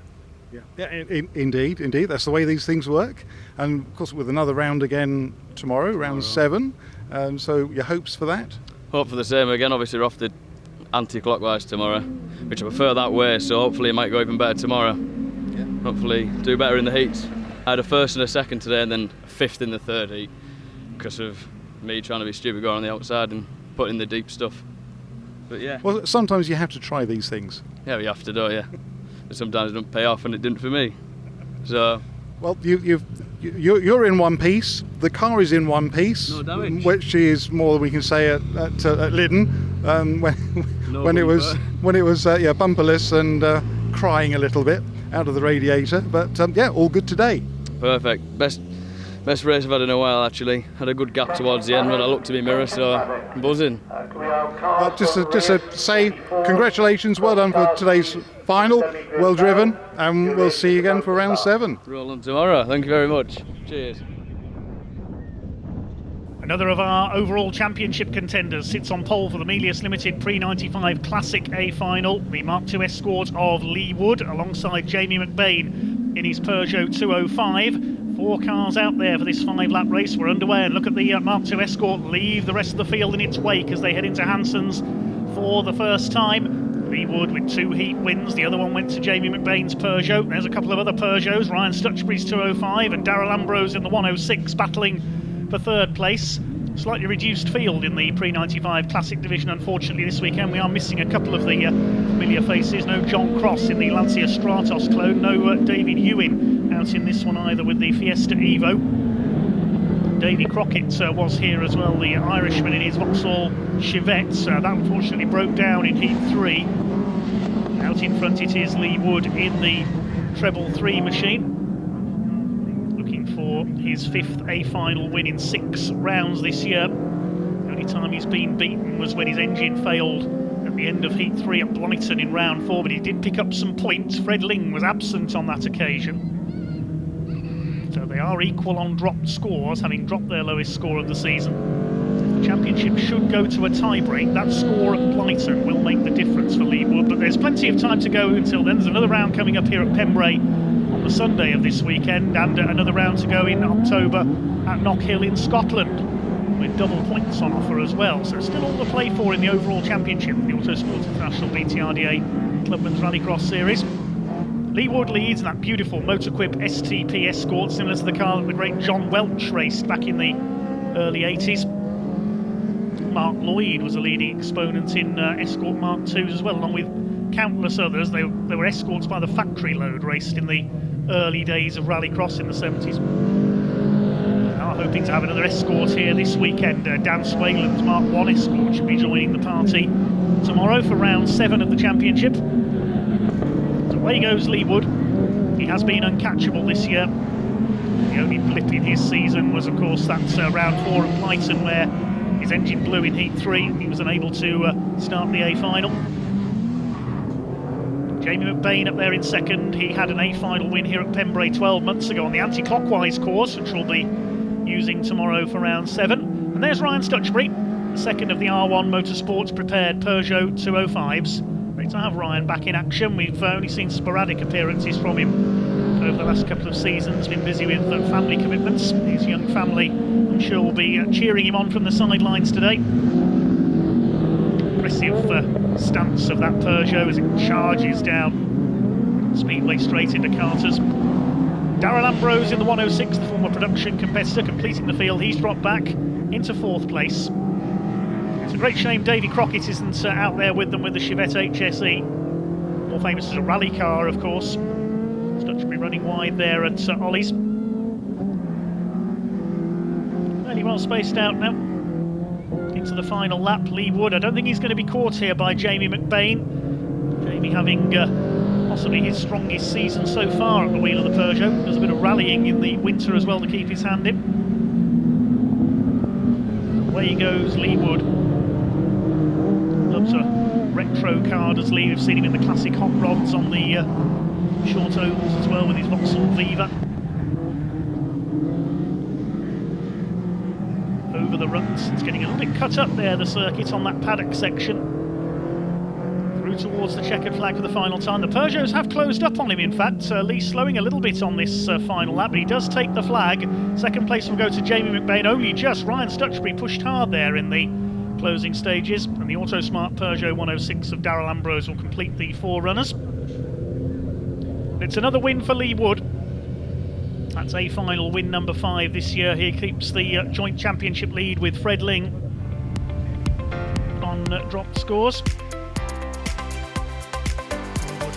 Yeah, indeed, that's the way these things work. And of course with another round again tomorrow, round 7, so your hopes for that? Hope for the same again. Obviously we're off the anti-clockwise tomorrow, which I prefer that way, so hopefully it might go even better tomorrow. Yeah. Hopefully do better in the heats. I had a first and a second today and then a 5th in the third heat because of me trying to be stupid going on the outside and put in the deep stuff. But yeah. Well, sometimes you have to try these things. Yeah, you have to do, yeah. But sometimes it doesn't pay off, and it didn't for me. So. Well, you're in one piece. The car is in one piece, no damage. Which is more than we can say at Lyddon when it was bumperless and crying a little bit out of the radiator. But yeah, all good today. Perfect. Best race I've had in a while, actually. Had a good gap towards the end when I looked at my mirror, so I'm buzzing. Just to say congratulations, well done for today's final, well driven, and we'll see you again for round 7. Roll on tomorrow, thank you very much. Cheers. Another of our overall championship contenders sits on pole for the Melius Limited Pre-95 Classic A final. The Mark II Escort of Lee Wood alongside Jamie McBain in his Peugeot 205. 4 cars out there for this 5-lap race. We're underway, and look at the Mark II Escort leave the rest of the field in its wake as they head into Hanson's for the first time. Lee Wood with 2 heat wins. The other one went to Jamie McBain's Peugeot. There's a couple of other Peugeots. Ryan Stutchbury's 205 and Darrell Ambrose in the 106 battling for third place. Slightly reduced field in the Pre-95 Classic division, unfortunately, this weekend. We are missing a couple of the familiar faces. No John Cross in the Lancia Stratos clone, no David Ewing out in this one either with the Fiesta Evo. Davy Crockett was here as well, the Irishman in his Vauxhall Chevette. That unfortunately broke down in Heat 3. Out in front it is Lee Wood in the Treble 3 machine, for his 5th A final win in 6 rounds this year. The only time he's been beaten was when his engine failed at the end of Heat 3 at Blighton in round 4, but he did pick up some points. Fred Ling was absent on that occasion. So they are equal on dropped scores, having dropped their lowest score of the season. The championship should go to a tie-break. That score at Blighton will make the difference for Lee Wood, but there's plenty of time to go until then. There's another round coming up here at Pembrey on the Sunday of this weekend, and another round to go in October at Knockhill in Scotland, with double points on offer as well. So still all to play for in the overall championship, the Autosport International BTRDA Clubman's Rallycross Series. Lee Wood leads in that beautiful Motorquip STP Escort, similar to the car that the great John Welch raced back in the early 80s. Mark Lloyd was a leading exponent in Escort Mark IIs as well, along with countless others. They were Escorts by the factory load, raced in the early days of Rallycross in the 70s. We are hoping to have another Escort here this weekend. Dan Swayland's Mark I Escort should be joining the party tomorrow for round 7 of the championship. So away goes Lee Wood. He has been uncatchable this year. The only blip in his season was, of course, that round 4 at Blighton where his engine blew in Heat 3. He was unable to start the A final. Jamie McBain up there in second. He had an A final win here at Pembrey 12 months ago on the anti-clockwise course, which we'll be using tomorrow for round 7. And there's Ryan Stutchbury, the second of the R1 Motorsports prepared Peugeot 205s. Great to have Ryan back in action. We've only seen sporadic appearances from him over the last couple of seasons. Been busy with family commitments. His young family, I'm sure, will be cheering him on from the sidelines today. Impressive stance of that Peugeot as it charges down Speedway straight into Carter's. Darrell Ambrose in the 106, the former production competitor, completing the field. He's dropped back into 4th place. To a great shame Davy Crockett isn't out there with them with the Chevette HSE. More famous as a rally car, of course. Stutchbury running wide there at Ollie's. Fairly well spaced out now. Into the final lap, Lee Wood. I don't think he's going to be caught here by Jamie McBain. Jamie having possibly his strongest season so far at the wheel of the Peugeot. Does a bit of rallying in the winter as well to keep his hand in. Away goes Lee Wood. Loves a retro car, does Lee. We've seen him in the classic hot rods on the short ovals as well with his Vauxhall Viva. Over the ruts, it's getting a little bit cut up there, the circuit on that paddock section. Through towards the checkered flag for the final time. The Peugeots have closed up on him, in fact. Lee slowing a little bit on this final lap, but he does take the flag. Second place will go to Jamie McBain, only just. Ryan Stutchbury pushed hard there in the closing stages, and the Autosmart Peugeot 106 of Darrell Ambrose will complete the four runners. It's another win for Lee Wood. That's a final win number 5 this year. He keeps the joint championship lead with Fred Ling on dropped scores.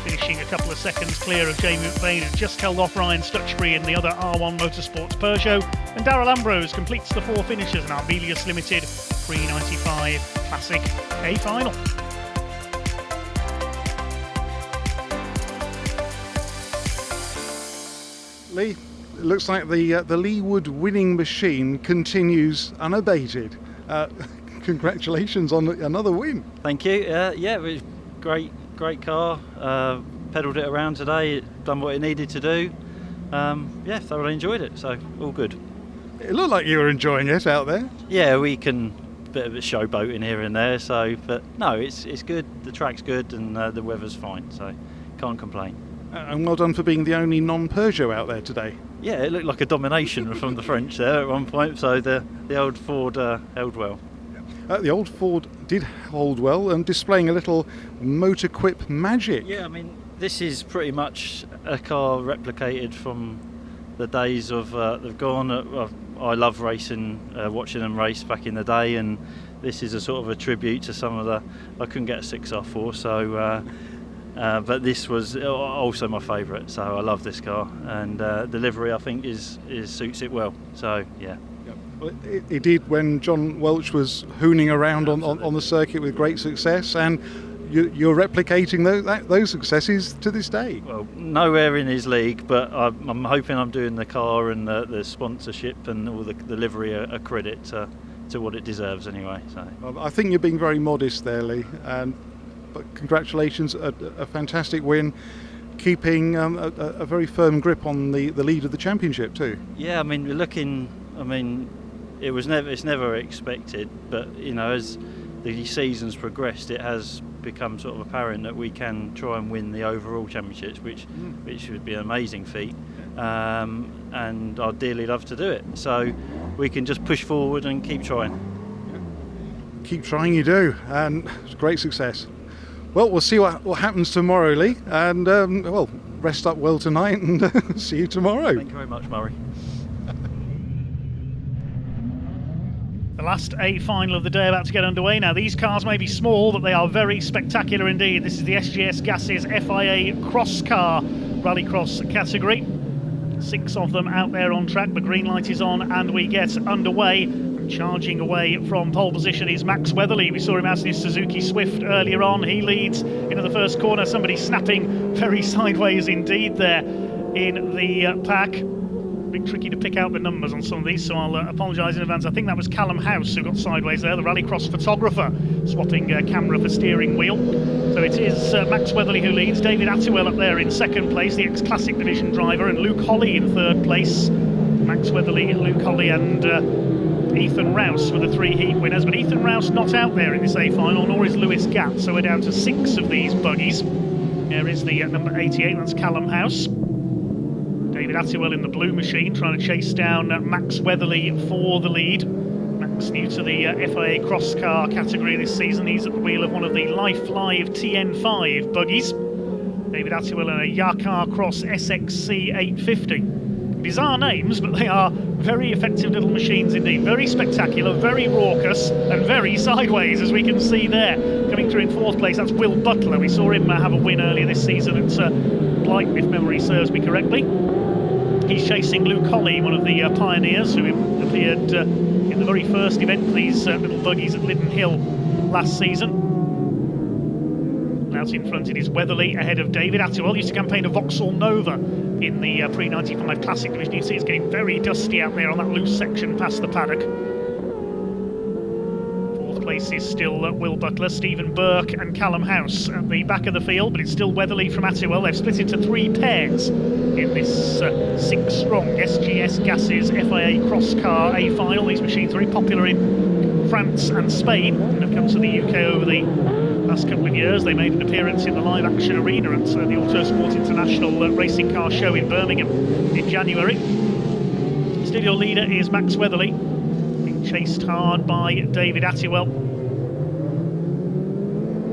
Finishing a couple of seconds clear of Jamie McBain, who just held off Ryan Stutchbury in the other R1 Motorsports Peugeot. And Darrell Ambrose completes the 4 finishes in Arbelius Limited 395 Classic A final. Lee, it looks like the Lee Wood winning machine continues unabated. Congratulations on another win. Thank you. Yeah, it was great car. Pedalled it around today. It done what it needed to do. Yeah, thoroughly enjoyed it. So all good. It looked like you were enjoying it out there. Yeah, we can bit of a showboating here and there. So, but no, it's good. The track's good and the weather's fine. So can't complain. And well done for being the only non-Peugeot out there today. Yeah, it looked like a domination from the French there at one point. So the old Ford held well. The old Ford did hold well, and displaying a little motor quip magic. Yeah, I mean, this is pretty much a car replicated from the days of they've gone. I love racing, watching them race back in the day, and this is a sort of a tribute to some of the. I couldn't get a 6R4, so. But this was also my favourite, so I love this car, and the livery I think suits it well. So yeah. Well, it did when John Welch was hooning around on the circuit with great success, and you're replicating those successes to this day. Well, nowhere in his league, but I'm hoping I'm doing the car and the sponsorship and all the livery a credit to what it deserves anyway. So I think you're being very modest there, Lee. But congratulations, a fantastic win, keeping a very firm grip on the lead of the championship too. Yeah, I mean, it's never expected, but you know, as the season's progressed, it has become sort of apparent that we can try and win the overall championships, which would be an amazing feat, and I'd dearly love to do it. So we can just push forward and keep trying. Keep trying, you do, and it's a great success. Well, we'll see what happens tomorrow, Lee, and rest up well tonight, and see you tomorrow. Thank you very much, Murray. The last A final of the day about to get underway. Now, these cars may be small, but they are very spectacular indeed. This is the SGS Gases FIA Cross Car Rallycross category. 6 of them out there on track. The green light is on and we get underway. Charging away from pole position is Max Weatherly. We saw him out in his Suzuki Swift earlier on. He leads into the first corner. Somebody snapping very sideways indeed there in the pack. A bit tricky to pick out the numbers on some of these, so I'll apologise in advance. I think that was Callum House who got sideways there, the Rallycross photographer, swapping camera for steering wheel. So it is Max Weatherly who leads. David Attiwell up there in second place, the ex-Classic Division driver, and Luke Holly in third place. Max Weatherly, Luke Holly and Ethan Rouse were the 3 heat winners, but Ethan Rouse not out there in this A final, nor is Lewis Gatt, so we're down to 6 of these buggies. There is the number 88, that's Callum House. David Attiwell in the blue machine trying to chase down Max Weatherly for the lead. Max new to the FIA Cross Car category this season. He's at the wheel of one of the Life Live TN5 buggies. David Attiwell in a Yakar Cross SXC 850. bizarre names, but they are very effective little machines indeed. Very spectacular, very raucous, and very sideways, as we can see there. Coming through in 4th place, that's Will Butler. We saw him have a win earlier this season at Blighton, if memory serves me correctly. He's chasing Luke Holly, one of the pioneers who appeared in the very first event for these little buggies at Liddon Hill last season. Out in front it is Weatherly ahead of David Attiwell. Used to campaign a Vauxhall Nova in the pre-95 Classic Division. You can see it's getting very dusty out there on that loose section past the paddock. 4th place is still Will Butler, Stephen Burke and Callum House at the back of the field, but it's still Weatherly from Attiwell. They've split into 3 pairs in this 6-strong SGS Gases FIA Cross Car A final. These machines are very popular in France and Spain and have come to the UK over the last couple of years. They made an appearance in the live action arena at the Autosport International Racing Car Show in Birmingham in January. Studio leader is Max Weatherly, being chased hard by David Attiwell.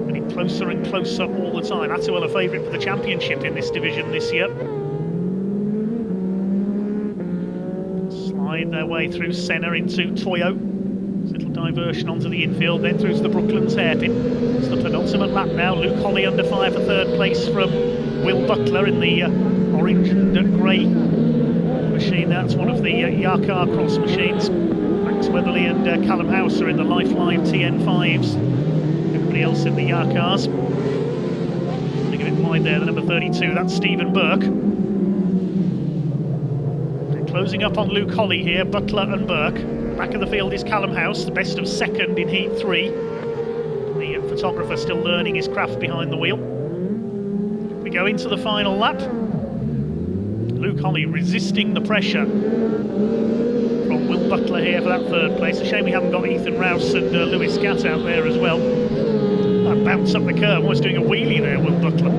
Getting closer and closer all the time. Attiwell a favourite for the championship in this division this year. Slide their way through Senna into Toyo. Little diversion onto the infield, then through to the Brooklands hairpin. It's the penultimate lap now. Luke Holly under fire for 3rd place from Will Butler in the orange and grey machine. That's one of the Yakar Cross machines. Max Weatherly and Callum House are in the Lifeline TN5s. Everybody else in the Yakars. Looking a bit wide there, the number 32, that's Stephen Burke. They're closing up on Luke Holly here, Butler and Burke. Back of the field is Callum House, the best of 2nd in Heat 3. The photographer still learning his craft behind the wheel. We go into the final lap. Luke Holly resisting the pressure from Will Butler here for that 3rd place. A shame we haven't got Ethan Rouse and Lewis Gatt out there as well. That bounce up the curve, almost doing a wheelie there, Will Butler.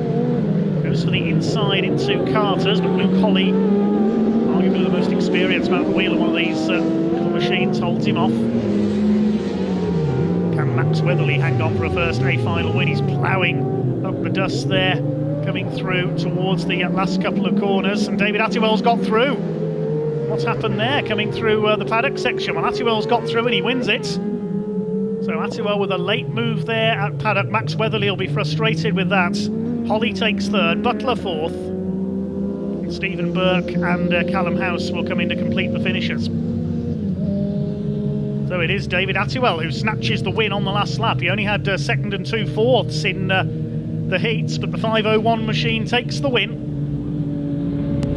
Goes for the inside into Carter's, but Luke Holly, arguably the most experienced man at the wheel of one of these machines, holds him off. Can Max Weatherly hang on for a first A final win? He's ploughing up the dust there, coming through towards the last couple of corners, and David Attiwell's got through. What's happened there coming through the paddock section? Well, Attiwell's got through and he wins it. So Attiwell with a late move there at paddock. Max Weatherly will be frustrated with that. Holly takes 3rd, Butler 4th. Stephen Burke and Callum House will come in to complete the finishes. So it is David Attiwell who snatches the win on the last lap. He only had 2nd and 2/4 in the heats, but the 5:01 machine takes the win.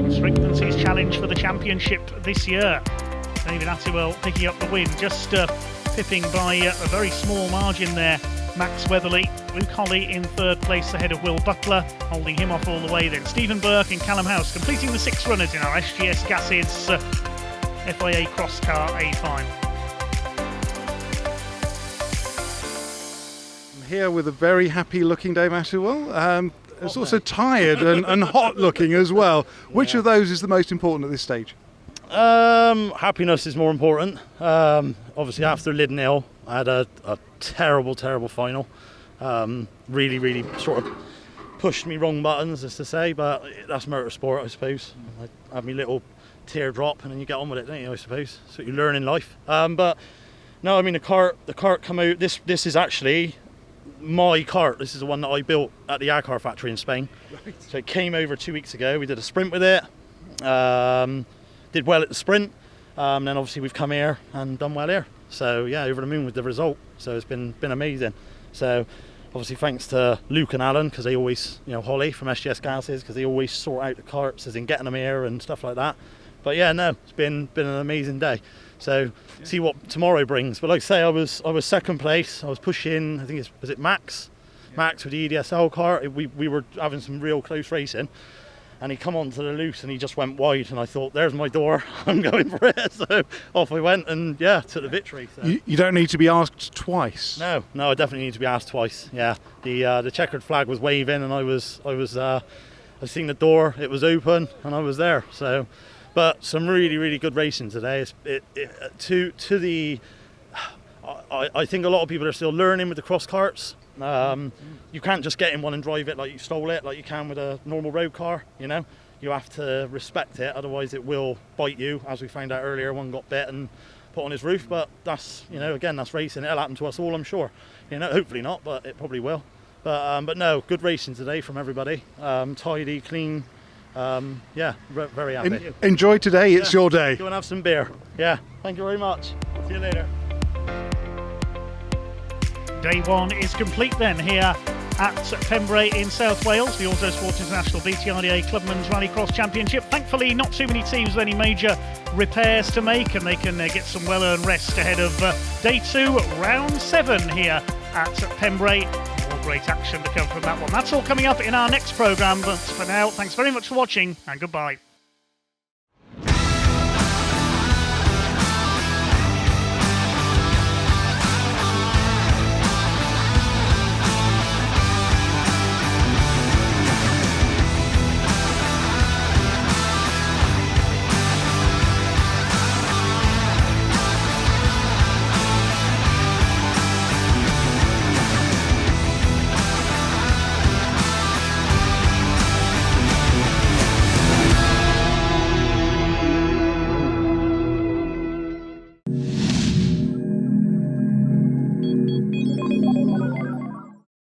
Strengthens his challenge for the championship this year. David Attiwell picking up the win, just pipping by a very small margin there. Max Weatherly, Luke Holly in 3rd place ahead of Will Butler, holding him off all the way then. Stephen Burke and Callum House completing the 6 runners in our SGS Gases FIA Cross Car A final. Here with a very happy looking Dave Attiwell. It's also tired and hot looking as well. Which of those is the most important at this stage? Happiness is more important. Obviously after Liddon Hill I had a terrible final. Really sort of pushed me wrong buttons, as to say, but that's motorsport, I suppose. I have my little teardrop and then you get on with it, don't you, I suppose. That's what you learn in life. But no, I mean the cart come out, this is actually my kart. This is the one that I built at the Yakar factory in Spain. Right. So it came over 2 weeks ago. We did a sprint with it. Did well at the sprint. Then obviously we've come here and done well here. So yeah, over the moon with the result. So it's been amazing. So obviously thanks to Luke and Alan, because they always, Holly from SGS Gases, because they always sort out the karts, as in getting them here and stuff like that. But yeah, no, it's been an amazing day. So see what tomorrow brings. But like I say, I was 2nd place. I was pushing, I think was it Max? Yeah. Max with the EDSL car. We were having some real close racing, and he come onto the loose and he just went wide, and I thought, there's my door, I'm going for it. So off I went and yeah, took the victory. So. You don't need to be asked twice. No, I definitely need to be asked twice. Yeah, the checkered flag was waving, and I seen the door, it was open, and I was there. So. But some really good racing today. I think a lot of people are still learning with the cross karts. You can't just get in one and drive it like you stole it, like you can with a normal road car. You you have to respect it, otherwise it will bite you. As we found out earlier, one got bit and put on his roof, but that's, again, that's racing. It'll happen to us all, I'm sure. Hopefully not, but it probably will. But no, good racing today from everybody. Tidy, clean. Very happy. Enjoy today, it's your day. Go and have some beer. Yeah, thank you very much. See you later. Day one is complete then here at Pembrey in South Wales, the Autosport International BTRDA Clubmen's Rallycross Championship. Thankfully, not too many teams with any major repairs to make, and they can get some well-earned rest ahead of Day 2, Round 7 here at Pembrey. More great action to come from that one. That's all coming up in our next programme, but for now, thanks very much for watching and goodbye.